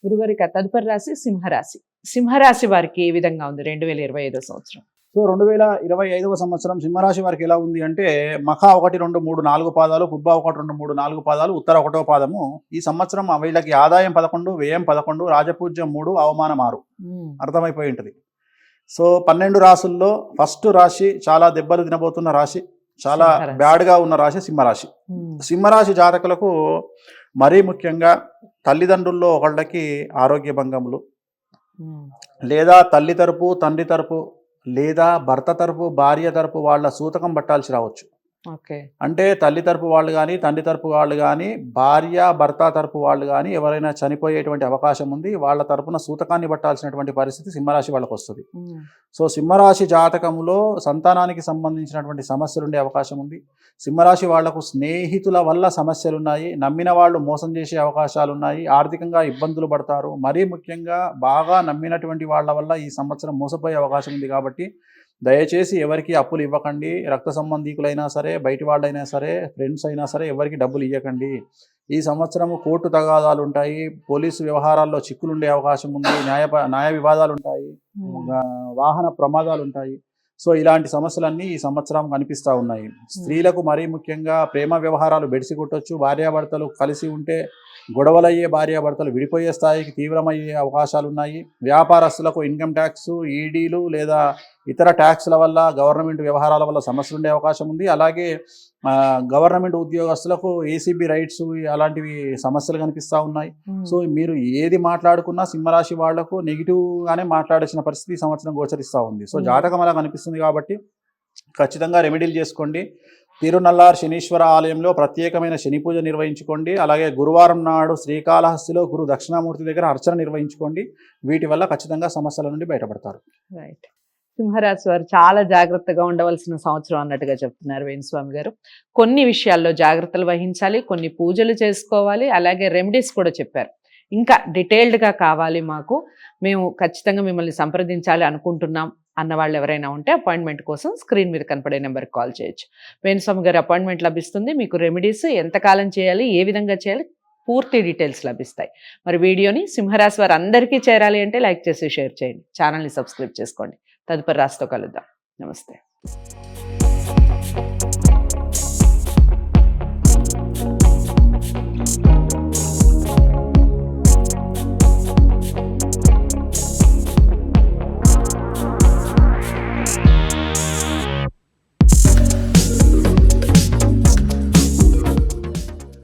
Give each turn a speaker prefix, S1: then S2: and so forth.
S1: గురుగారి తదుపరి రాశి సింహరాశి. సింహరాశి వారికి ఏ విధంగా ఉంది 2025 సంవత్సరం?
S2: సో 2025 సంవత్సరం సింహరాశి వారికి ఎలా ఉంది అంటే, మఖ 1, 2, 3, 4 పాదాలు, పుబ్బ 1, 2, 3, 4 పాదాలు, ఉత్తర 1వ పాదము. ఈ సంవత్సరం వీళ్ళకి ఆదాయం 11, వ్యయం 11, రాజపూజ్యం 3, అవమానం 6. అర్థమైపోయి ఉంటుంది. సో 12 రాశుల్లో ఫస్ట్ రాశి చాలా దెబ్బలు తినబోతున్న రాశి, చాలా బ్యాడ్గా ఉన్న రాశి సింహరాశి. సింహరాశి జాతకులకు మరీ ముఖ్యంగా తల్లిదండ్రుల్లో ఒకళ్ళకి ఆరోగ్య భంగములు, లేదా తల్లి తరపు, తండ్రి తరపు, లేదా భర్త తరపు, భార్య తరపు వాళ్ళ సూతకం పట్టాల్సి రావచ్చు. అంటే తల్లి తరపు వాళ్ళు కానీ, తండ్రి తరపు వాళ్ళు కానీ, భార్య భర్త తరపు వాళ్ళు కానీ ఎవరైనా చనిపోయేటువంటి అవకాశం ఉంది. వాళ్ళ తరపున సూతకాన్ని పట్టాల్సినటువంటి పరిస్థితి సింహరాశి వాళ్ళకు వస్తుంది. సో సింహరాశి జాతకంలో సంతానానికి సంబంధించినటువంటి సమస్యలు ఉండే అవకాశం ఉంది. సింహరాశి వాళ్లకు స్నేహితుల వల్ల సమస్యలు ఉన్నాయి, నమ్మిన వాళ్ళు మోసం చేసే అవకాశాలు ఉన్నాయి, ఆర్థికంగా ఇబ్బందులు పడతారు. మరీ ముఖ్యంగా బాగా నమ్మినటువంటి వాళ్ళ వల్ల ఈ సంవత్సరం మోసపోయే అవకాశం ఉంది. కాబట్టి దయచేసి ఎవరికి అప్పులు ఇవ్వకండి. రక్త సంబంధీకులైనా సరే, బయటి వాళ్ళైనా సరే, ఫ్రెండ్స్ అయినా సరే ఎవరికి డబ్బులు ఇవ్వకండి. ఈ సంవత్సరం కోర్టు తగాదాలు ఉంటాయి, పోలీసు వ్యవహారాల్లో చిక్కులుండే అవకాశం ఉంది, న్యాయ వివాదాలు ఉంటాయి, వాహన ప్రమాదాలు ఉంటాయి. సో ఇలాంటి సమస్యలన్నీ ఈ సంవత్సరం కనిపిస్తూ ఉన్నాయి. స్త్రీలకు మరీ ముఖ్యంగా ప్రేమ వ్యవహారాలు బెడిసి కొట్టొచ్చు. భార్యాభర్తలు కలిసి ఉంటే గొడవలయ్యే, భార్యాభర్తలు విడిపోయే స్థాయికి తీవ్రమయ్యే అవకాశాలు ఉన్నాయి. వ్యాపారస్తులకు ఇన్కమ్ ట్యాక్స్, ఈడీలు లేదా ఇతర ట్యాక్స్ల వల్ల, గవర్నమెంట్ వ్యవహారాల వల్ల సమస్యలు ఉండే అవకాశం ఉంది. అలాగే గవర్నమెంట్ ఉద్యోగస్తులకు ఏసీబీ రైట్స్ అలాంటివి సమస్యలు కనిపిస్తూ ఉన్నాయి. సో మీరు ఏది మాట్లాడుకున్నా సింహరాశి వాళ్లకు నెగిటివ్గానే మాట్లాడాల్సిన పరిస్థితి ఈ సంవత్సరం గోచరిస్తూ ఉంది. సో జాతకం అలా కనిపిస్తుంది కాబట్టి ఖచ్చితంగా రెమెడీలు చేసుకోండి. తిరునల్లార్ శనీశ్వర ఆలయంలో ప్రత్యేకమైన శని పూజ నిర్వహించుకోండి. అలాగే గురువారం నాడు శ్రీకాళహస్తిలో గురు దక్షిణామూర్తి దగ్గర అర్చన నిర్వహించుకోండి. వీటి వల్ల ఖచ్చితంగా సమస్యల నుండి బయటపడతారు.
S1: రైట్. సింహరాశి వారు చాలా జాగ్రత్తగా ఉండవలసిన సంవత్సరం అన్నట్టుగా చెప్తున్నారు వేణుస్వామి గారు. కొన్ని విషయాల్లో జాగ్రత్తలు వహించాలి, కొన్ని పూజలు చేసుకోవాలి, అలాగే రెమెడీస్ కూడా చెప్పారు. ఇంకా డీటెయిల్డ్గా కావాలి మాకు, మేము ఖచ్చితంగా మిమ్మల్ని సంప్రదించాలి అనుకుంటున్నాం అన్న వాళ్ళు ఎవరైనా ఉంటే అపాయింట్మెంట్ కోసం స్క్రీన్ మీద కనపడే నెంబర్కి కాల్ చేయొచ్చు. వేణుస్వామి గారు అపాయింట్మెంట్ లభిస్తుంది. మీకు రెమెడీస్ ఎంతకాలం చేయాలి, ఏ విధంగా చేయాలి, పూర్తి డీటెయిల్స్ లభిస్తాయి. మరి వీడియోని సింహరాశి వారు అందరికీ చేరాలి అంటే లైక్ చేసి షేర్ చేయండి, ఛానల్ని సబ్స్క్రైబ్ చేసుకోండి. తదుపరి రాశితో కలుద్దాం. నమస్తే.